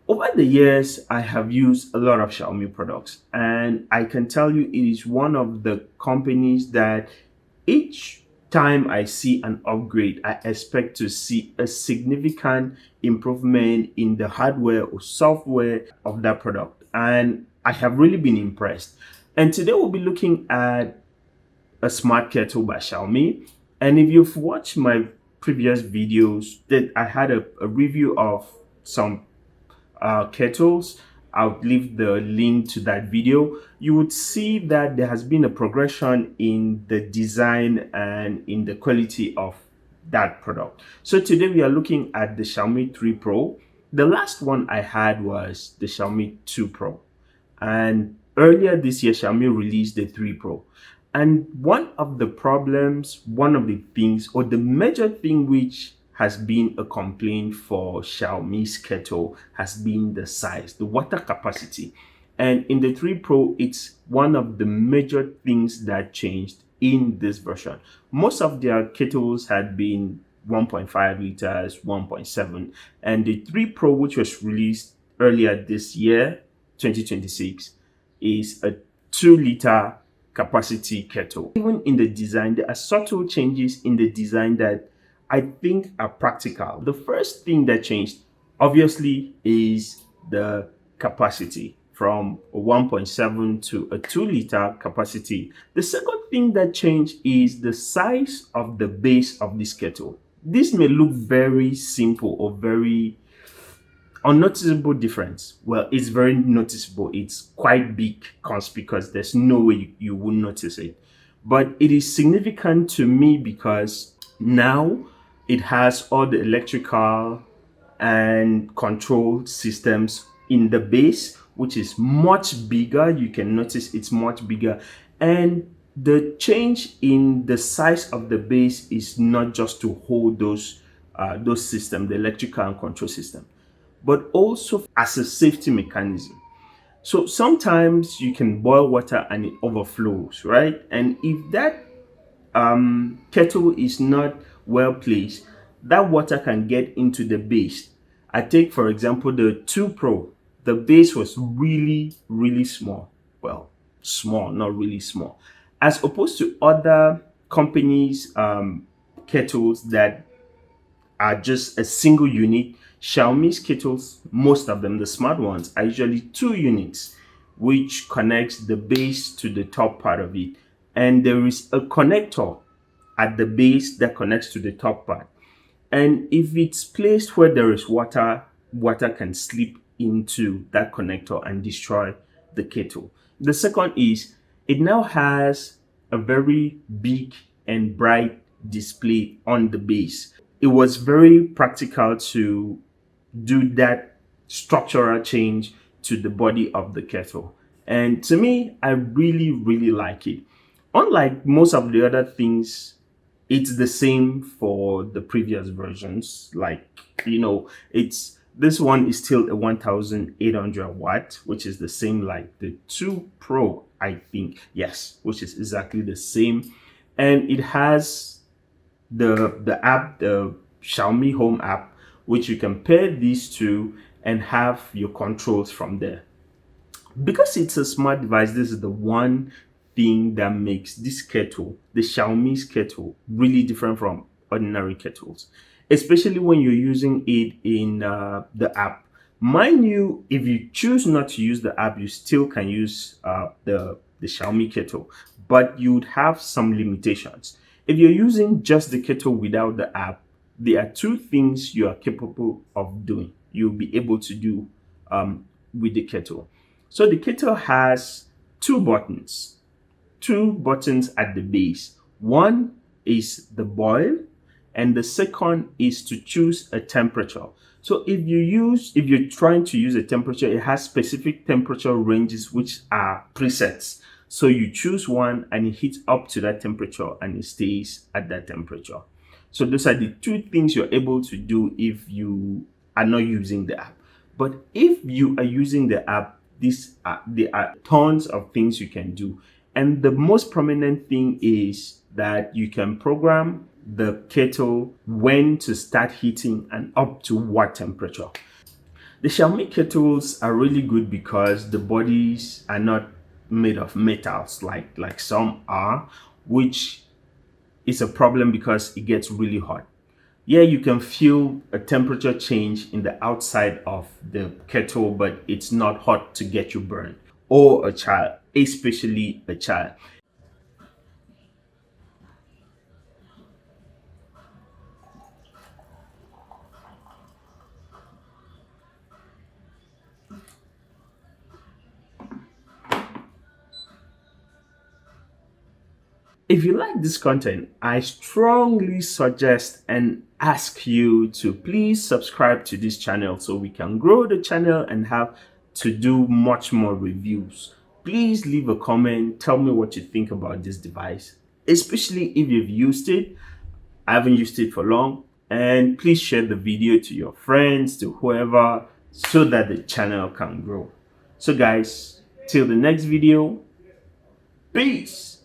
Over the years, I have used a lot of Xiaomi products, and I can tell you it is one of the companies that each time I see an upgrade, I expect to see a significant improvement in the hardware or software of that product. And I have really been impressed. And today we'll be looking at a smart kettle by Xiaomi. And if you've watched my previous videos, that I had a review of some kettles. I'll leave the link to that video. You would see that there has been a progression in the design and in the quality of that product. So today we are looking at the Xiaomi 3 Pro. The last one I had was the Xiaomi 2 Pro. And earlier this year, Xiaomi released the 3 Pro. And one of the problems, one of the things, or the major thing which has been a complaint for Xiaomi's Kettle has been the size, the water capacity. And in the 3 Pro, it's one of the major things that changed in this version. Most of their kettles had been 1.5 liters, 1.7, and the 3 Pro, which was released earlier this year, 2026, is a 2-liter capacity kettle. Even in the design, there are subtle changes in the design that I think are practical. The first thing that changed, obviously, is the capacity from a 1.7 to a 2-liter capacity. The second thing that changed is the size of the base of this kettle. This may look very simple or very unnoticeable difference. Well, it's very noticeable. It's quite big, conspicuous. There's no way you will notice it. But it is significant to me because now it has all the electrical and control systems in the base, which is much bigger. You can notice it's much bigger. And the change in the size of the base is not just to hold those systems, the electrical and control system, but also as a safety mechanism. So sometimes you can boil water and it overflows, right? And if that kettle is not well placed, that water can get into the base. I take, for example, the 2 Pro. The base was really, really small. Well, small, not really small. As opposed to other companies' kettles that are just a single unit. Xiaomi's kettles, most of them, the smart ones, are usually 2 units, which connects the base to the top part of it. And there is a connector at the base that connects to the top part. And if it's placed where there is water, water can slip into that connector and destroy the kettle. The second is it now has a very big and bright display on the base. It was very practical to do that structural change to the body of the kettle. And to me, I really, really like it. Unlike most of the other things, it's the same for the previous versions. Like, this one is still a 1800 watt, which is the same like the 2 Pro, I think. Yes, which is exactly the same. And it has the app, the Xiaomi Home app, which you can pair these two and have your controls from there. Because it's a smart device, this is the one thing that makes this kettle, the Xiaomi's kettle, really different from ordinary kettles, especially when you're using it in the app. Mind you, if you choose not to use the app, you still can use the Xiaomi kettle, but you would have some limitations. If you're using just the kettle without the app, there are 2 things you are capable of doing. You'll be able to do with the kettle. So the kettle has 2 buttons at the base. One is the boil, and the second is to choose a temperature. So if you're trying to use a temperature, it has specific temperature ranges which are presets. So you choose one and it heats up to that temperature and it stays at that temperature. So those are the 2 things you're able to do if you are not using the app. But if you are using the app, there are tons of things you can do. And the most prominent thing is that you can program the kettle when to start heating and up to what temperature. The Xiaomi kettles are really good because the bodies are not made of metals like some are, which is a problem because it gets really hot. Yeah, you can feel a temperature change in the outside of the kettle, but it's not hot to get you burned or a child, especially a child. If you like this content, I strongly suggest and ask you to please subscribe to this channel so we can grow the channel and have to do much more reviews. Please leave a comment, tell me what you think about this device, especially if you've used it. I haven't used it for long. And please share the video to your friends, to whoever, so that the channel can grow. So guys, till the next video, peace.